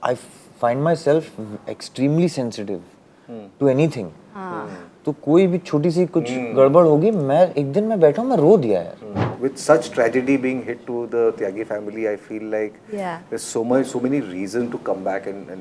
I find myself extremely sensitive to anything. तो कोई भी छोटी सी कुछ गड़बड़ होगी, मैं एक दिन मैं बैठा हूँ, मैं रो दिया यार. With such tragedy being hit to the Tyagi family, I feel like there's so many reasons to come back and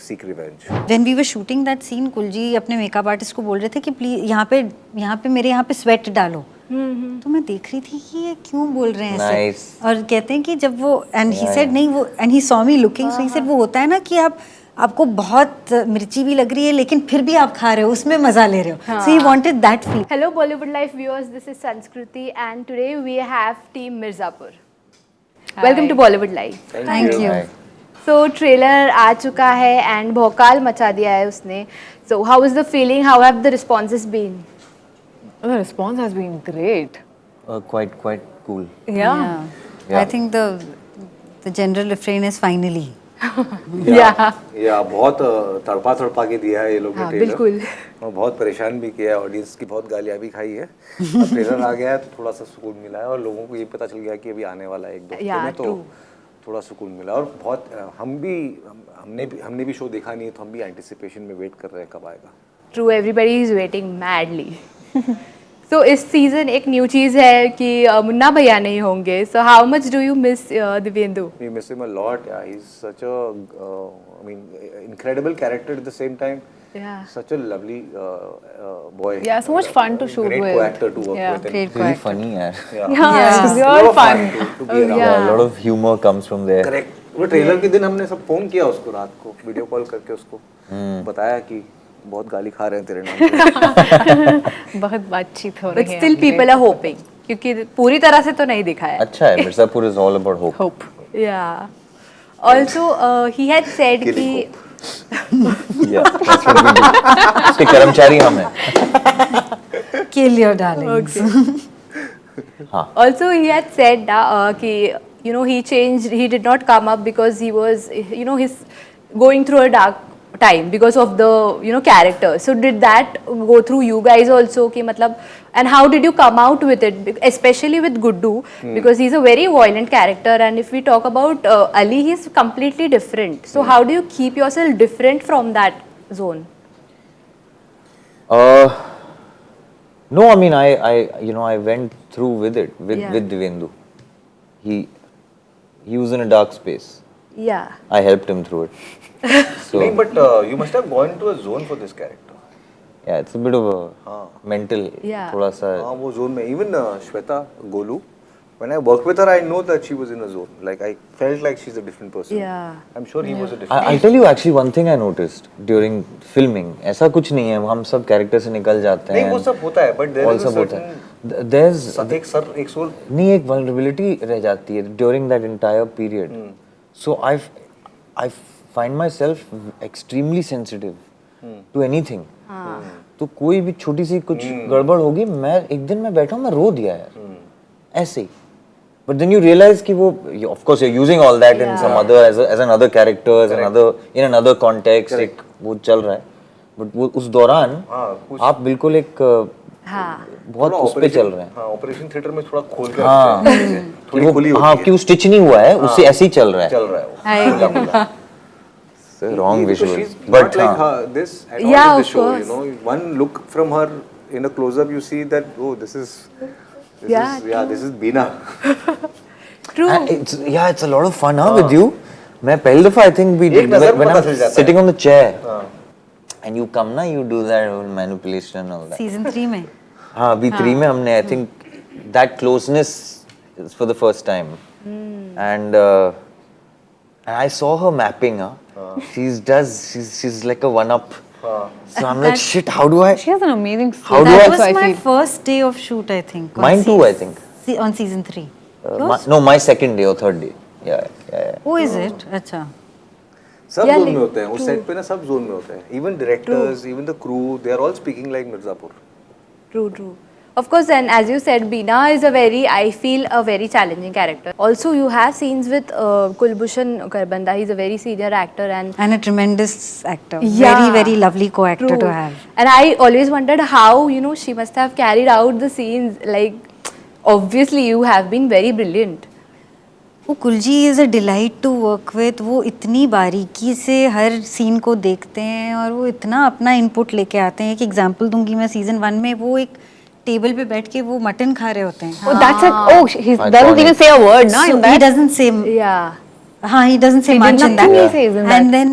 seek revenge. When we were shooting that scene, कुलजी अपने मेकअप आर्टिस्ट को बोल रहे थे कि प्लीज यहाँ पे मेरे यहाँ पे स्वेट डालो. तो मैं देख रही थी कि ये क्यों बोल रहे हैं ऐसे. और कहते हैं कि जब वो and he said नहीं वो and he saw me looking, so he said वो होता है ना कि आपको बहुत मिर्ची भी लग रही है लेकिन फिर भी आप खा रहे हो, उसमें मजा ले रहे हो. So he wanted that feel. Hello Bollywood Life viewers, this is Sanskriti and today we have Team Mirzapur. Welcome to Bollywood Life. Thank you. So trailer आ चुका है and भौकाल मचा दिया है उसने. So how is the feeling? How have the responses been? The response has been great. Quite cool. Yeah. I think the general refrain is finally. या बहुत तड़पा के दिया है ये लोग ने ट्रेलर. बिल्कुल. और बहुत परेशान भी किया है, ऑडियंस की बहुत गालियाँ भी खाई है. अब ट्रेलर आ गया है तो थोड़ा सा सुकून मिला है और लोगों को ये पता चल गया कि अभी आने वाला है 1-2 हफ्ते में, तो थोड़ा सुकून मिला. और बहुत हमने भी शो देखा नहीं है तो हम भी एंटिसिपेशन में वेट कर रहे हैं कब आएगा. True, everybody is waiting madly. So इस सीजन एक न्यू चीज़ है कि मुन्ना भैया नहीं होंगे. So how much do you miss Divyendu? We miss him a lot. Yeah, he's such a, incredible character at the same time. Yeah. Such a lovely boy. Yeah, so much fun to shoot great with. Great co-actor to work with. Great Really funny यार. Yeah, it's real fun. To be around. Yeah, a lot of humor comes from there. Correct. वो trailer के दिन हमने सब phone किया उसको, रात को वीडियो कॉल करके उसको बताया कि बहुत गाली खा रहे हैं तेरे नाम पे. बहुत बातचीत हो रही But है. still people are hoping क्योंकि पूरी तरह से तो नहीं दिखा है. अच्छा है, Mirzapur is all about hope. Hope. Yeah. Also he had said कि Yeah, that's what we do. उसके कर्मचारी हम हैं. Kill your darlings. हाँ. Also he had said कि he changed, he did not come up because he was he's going through a dark time because of the character. So did that go through you guys also कि मतलब, and how did you come out with it, especially with Guddu because he's a very violent character, and if we talk about Ali, he's completely different. So how do you keep yourself different from that zone? No, I mean I went through with it with Divyendu. He was in a dark space. Yeah. I helped him through it. So नहीं, but you must have gone to a zone for this character. yeah, it's a bit of a mental. Yeah. थोड़ा सा. हाँ, वो zone में even Shweta Golu, when I worked with her, I know that she was in a zone. Like I felt like she's a different person. Yeah. I'm sure he was a different. I'll tell you actually one thing I noticed during filming. ऐसा कुछ नहीं है, हम सब character से निकल जाते हैं. नहीं, वो सब होता है, but there all is a सब होता certain. है. There's एक सोल. नहीं, एक vulnerability रह जाती है during that entire period. So I find myself extremely sensitive to anything. तो कोई भी छोटी सी कुछ गड़बड़ होगी, मैं एक दिन मैं बैठा हूँ, मैं रो दिया यार. ऐसे ही. But then you realize कि वो, of course you're using all that in some other as another character, in another context, एक वो चल रहा है. But वो उस दौरान आप बिल्कुल एक बहुत उस पे चल रहे हैं. हाँ, ऑपरेशन थिएटर में थोड़ा खोल के रखते हैं. थोड़ी खुली होती है. हाँ, कि वो स्टिच नहीं हुआ है, उससे ऐसे ही चल रहा है. चल रहा है वो. It's a wrong visual. She's But not like her, this at all Yeah, in the of show. course. One look from her in a close-up, you see that this is Beena. True. It's a lot of fun with you. मैं पहली दफा I think we did when I'm sitting on the chair and you come you do that whole manipulation and all that. Season 3 में. हाँ, B3 में हमने I think that closeness is for the first time. And I saw her mapping. She's like a one-up. So I'm like, shit, how do I? She has an amazing How do That I- was so I my feel. first day of shoot, I think. on Mine too, I think. On season 3. My second day or third day. Yeah. Oh, is it? अच्छा. सब Yeah, zone में like, होते हैं. उस set पे ना सब zone में होते हैं. Even directors, even the crew, they are all speaking like Mirzapur. True. Of course, and as you said, Beena is I feel a very challenging character. Also, you have scenes with Kulbhushan Kharbanda. He's a very senior actor and And a tremendous actor. Yeah. Very, very lovely co-actor True. to have. And I always wondered how, she must have carried out the scenes. Like, obviously, you have been very brilliant. वो कुलजी is a delight to work with. वो इतनी बारीकी से हर scene को देखते हैं और वो इतना अपना इनपुट लेके आते हैं। एक एग्जांपल दूंगी मैं, सीजन 1 में वो एक टेबल पे बैठ के वो मटन खा रहे होते हैं। Oh, that's it. Oh, he doesn't even say a word, no? So In he that. doesn't say Yeah. हाँ, he doesn't say He did much in that. nothing he says in And then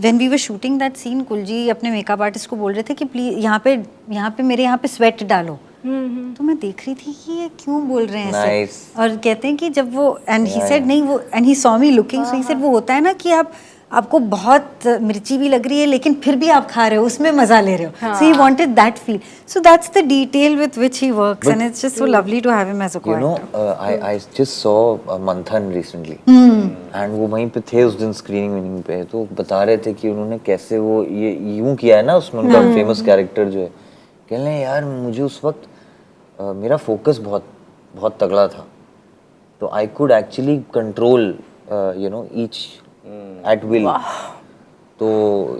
when we were shooting that scene, कुलजी अपने makeup artist को बोल रहे थे कि please यहाँ पे मेरे यहाँ पे स्वेट डालो। तो मैं देख रही थी कि ये क्यों बोल रहे हैं ऐसे। Nice. और कहते हैं कि जब वो एंड ही सेड नहीं, वो and he saw me looking, so he said वो होता है ना कि आपको बहुत मिर्ची भी लग रही है लेकिन फिर भी आप खा रहे हो, उसमें मजा ले रहे हो। So he wanted that feel. So that's the detail with which he works and it's just so lovely to have him as a You know, co-actor। I just saw Manthan recently, and वो वहीं पे थे उस दिन screening पे, तो बता रहे थे कि उन्होंने कैसे वो ये यूं किया है ना उसमें, उनका फेमस कैरेक्टर जो है, कह रहे हैं यार मुझे उस वक्त मेरा फोकस बहुत बहुत तगड़ा था, तो I could actually control you know each eight will. तो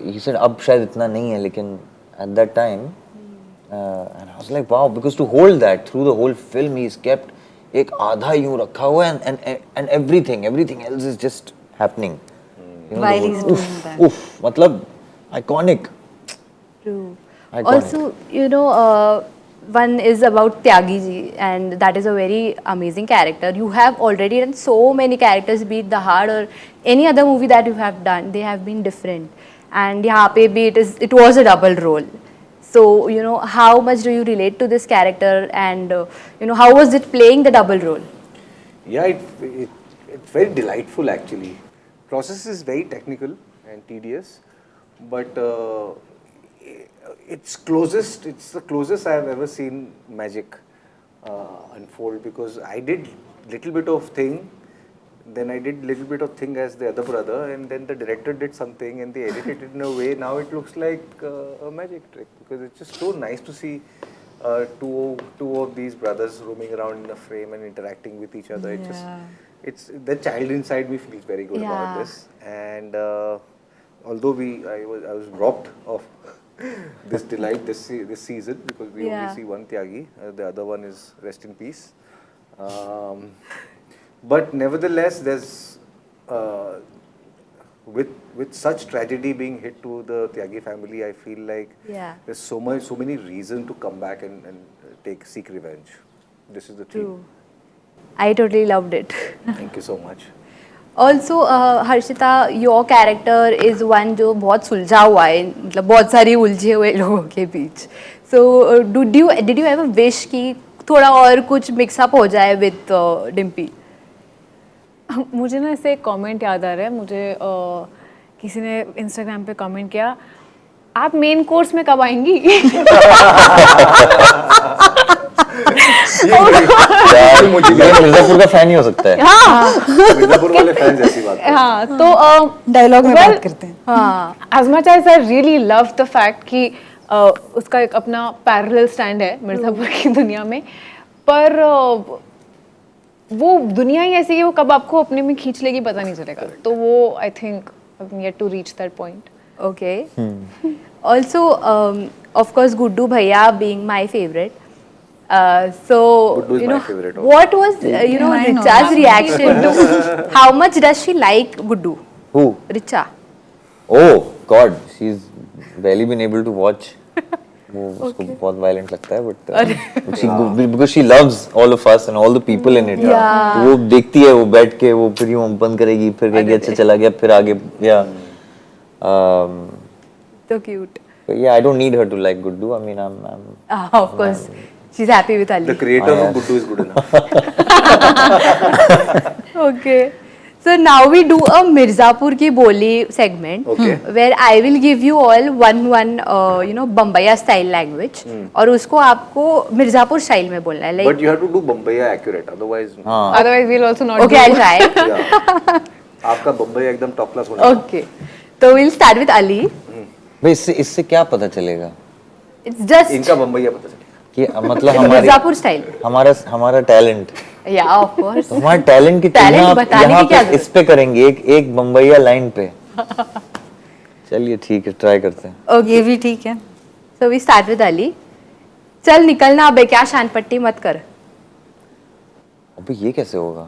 ही सेड अब शायद इतना नहीं है, लेकिन at that time and I was like wow, because to hold that through the whole film he's kept एक आधा यूं रखा हुआ है and everything else is just happening, you know, While the he's whole- doing that. oof, मतलब iconic. True. Iconic. Also, you know, one is about Tyagi ji, and that is a very amazing character. You have already done so many characters, be it The Hard or any other movie that you have done. They have been different, and यहाँ पे भी it was a double role. So you know, how much do you relate to this character, and you know, how was it playing the double role? Yeah, it's very delightful actually. Process is very technical and tedious, but it's the closest I have ever seen magic unfold, because I did little bit of thing, then I did little bit of thing as the other brother, and then the director did something and they edited it in a way, now it looks like a magic trick, because it's just so nice to see two of these brothers roaming around in a frame and interacting with each other. It's the child inside me feels very good about this, and although I was robbed of this delight this season, because we only see one Tyagi, the other one is rest in peace. But nevertheless, there's with such tragedy being hit to the Tyagi family, I feel like there's so many reasons to come back and seek revenge. This is the theme. True. I totally loved it. Thank you so much. Also, Harshita, your character is one जो बहुत सुलझा हुआ है, मतलब बहुत सारी उलझे हुए लोगों के बीच. So, did you ever wish कि थोड़ा और कुछ mix up हो जाए with Dimpy? मुझे ना इससे एक कमेंट याद आ रहा है। मुझे किसी ने इंस्टाग्राम पे कमेंट किया, आप मेन कोर्स में कब आएंगी? मिर्जापुर का फैन ही हो सकता है। मिर्जापुर वाले फैंस ऐसी बात है। हाँ, तो डायलॉग में बात करते हैं। हाँ, as much as I really love the fact कि उसका एक अपना पैरेलल स्टैंड है मिर्जापुर की दुनिया में, पर वो दुनिया ही ऐसी है, वो कब आपको अपने में खींच लेगी पता नहीं चलेगा। तो वो I think I'm yet to reach that point. Okay. Also, of course, Guddu Bhaiya being my favorite. So, Guddu is you my know, favorite also. what was Richa's reaction to how much does she like Guddu? Who? Richa. Oh God, she's barely been able to watch. वो उसको बहुत violent लगता है, but because she loves all of us and all the people in it. तो वो देखती है, वो बैठ के वो फिर यूं बंद करेगी, फिर कहेगी अच्छा चला गया, फिर आगे So cute. yeah, I don't need her to like Guddu. I mean, I'm Of course, she's happy with Ali. The creator of Guddu is good enough. Okay. So now we do a Mirzapur ki boli segment, Okay. where I will give you all one Bombaya style language, और उसको आपको Mirzapur style में बोलना है. But you have to do Bombaya accurate, otherwise. Otherwise we'll also not Okay, do. I'll try. Yeah. आपका बम्बई एकदम top class होना चाहिए। Okay. So we'll start with Ali. भाई इससे क्या पता चलेगा It's just इनका बम्बईया पता चलेगा। कि मतलब हमारी मिर्जापुर style. हमारा टैलेंट, Yeah, of course. हमारे टैलेंट की Talent तुलना आप बताने यहाँ की क्या पे इस पे करेंगे, एक बम्बईया लाइन पे। चलिए ठीक है, ट्राई करते हैं। ये भी ठीक है। So we start with Ali. चल निकलना अबे, क्या शान पट्टी मत कर। अबे ये कैसे होगा?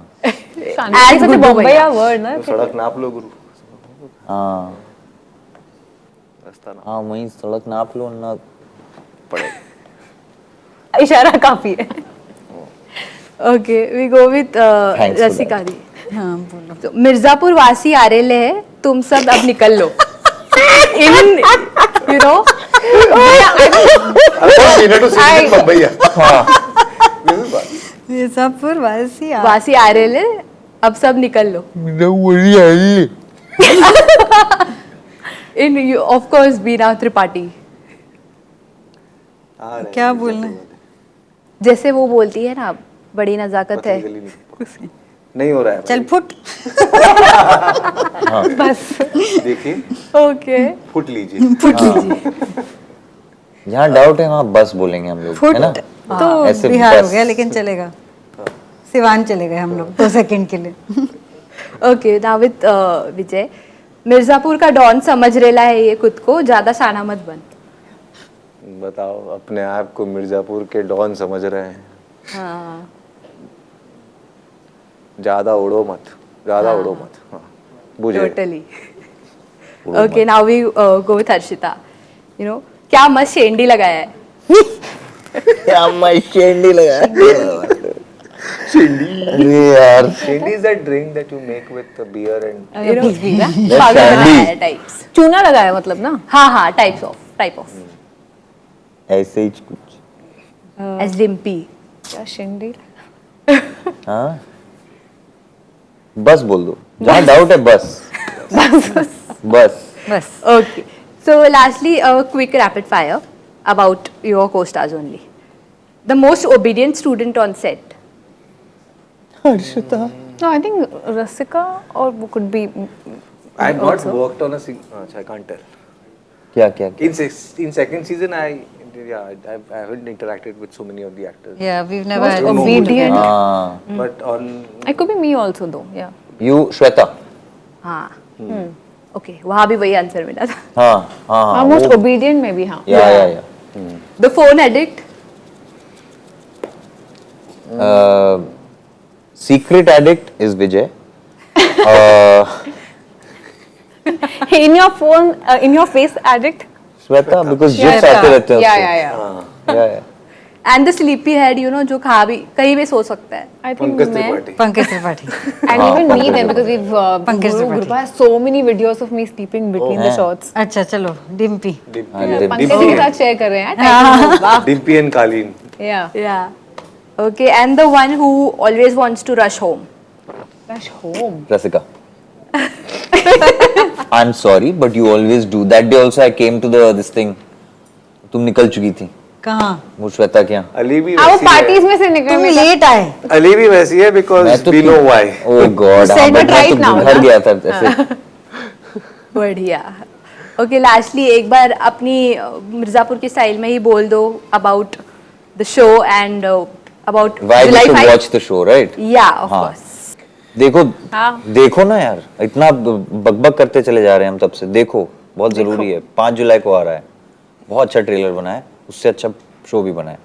शांति सच बम्बई वर्ड ना. सड़क नाप लो गुरु. हाँ रास्ता नाप हाँ वहीं सड़क नाप लो ना पड़े. इशारा काफी है. Okay, we go with Thanks for रसिका दी. हाँ बोलो. तो मिर्जापुर वासी आरेले है, तुम सब अब निकल लो. In you know, मिर्जापुर वासी वासी आरेले अब सब निकल लो. In you of course बीना त्रिपाठी. क्या बोलना है? जैसे वो बोलती है ना, बड़ी नजाकत है. नहीं हो रहा है. चल फुट. बस. देखिए Okay. फुट लीजिए. फुट लीजिए. जहाँ डाउट है वहाँ बस बोलेंगे हम लोग, फुट है ना? तो ऐसे बिहार हो बस। गया, लेकिन चलेगा. सिवान चले गए हम लोग 2 सेकंड के लिए. Okay, now with विजय. मिर्जापुर का डॉन समझ रेला है ये खुद को, ज्यादा शाना मत बन. बताओ, अपने आप को मिर्जापुर के डॉन समझ रहे हैं. हाँ. ज्यादा उड़ो मत, ज्यादा उड़ो मत. हाँ, बुझे. Totally. Okay, now we go with Harshita. You know, क्या मस्त शेंडी लगाया है. क्या मैं शेंडी लगा? अरे यार Shandy is that drink that you make with beer and You know, That's पागल shandy. बनाया है types. चूना लगाया मतलब ना. हाँ हाँ, type of. ऐसे ही कुछ. As Dimpy. क्या शिंडी. हाँ बस बोल दो, जहाँ डाउट है बस. बस. बस. Okay. So lastly, a quick rapid fire about your co-stars only. The most obedient student on set. No, I think Rasika or could be. I have not worked on a I can't tell. क्या क्या क्या? In second season, I haven't interacted with so many of the actors. Yeah, we've never Most had obedient. हाँ But on It could be me also though. Yeah. You Shweta. हाँ. Okay, वहाँ भी वही answer मिला था. हाँ हाँ हाँ Most obedient maybe हाँ. या The phone addict. Secret addict is Vijay. In your phone, in your face addict. Shweta because Yeah, जिप्स आते रहते हैं Yeah, उसको. yeah, yeah. या And the sleepy head, you know, जो कहीं भी सो सकता है. I think Pankaj मैं. Tripathi. Pankaj Tripathi. And even me then because we've Pankaj Guru Tripathi. Gurpa has so many videos of me sleeping between the हैं? shots. अच्छा चलो डिम्पी. हाँ, पंकज के साथ शेयर कर रहे हैं. Typing वाह. Dimpy and Kalin. Yeah. Yeah. Okay, and the one who always wants to rush home. Rush home. Rasika. I'm sorry, but you always do. That day also I came to this thing. तुम निकल चुकी थी. कहाँ? वो श्वेता क्या? अली भी वो वैसी पार्टीज है. में से निकल. तुम लेट आए. अली भी वैसी है because we know why. Oh God. हाँ, Said but it मैं right तो now, घर ना? गया था ऐसे. बढ़िया. Okay, lastly एक बार अपनी मिर्जापुर की स्टाइल में ही बोल दो about the show and about Why we July should 5. watch the show, right? Yeah, of हाँ. course. देखो हाँ. देखो ना यार, इतना बकबक करते चले जा रहे हैं हम तब से. देखो बहुत जरूरी है. 5 जुलाई को आ रहा है. बहुत अच्छा ट्रेलर बना है, उससे अच्छा शो भी बना है.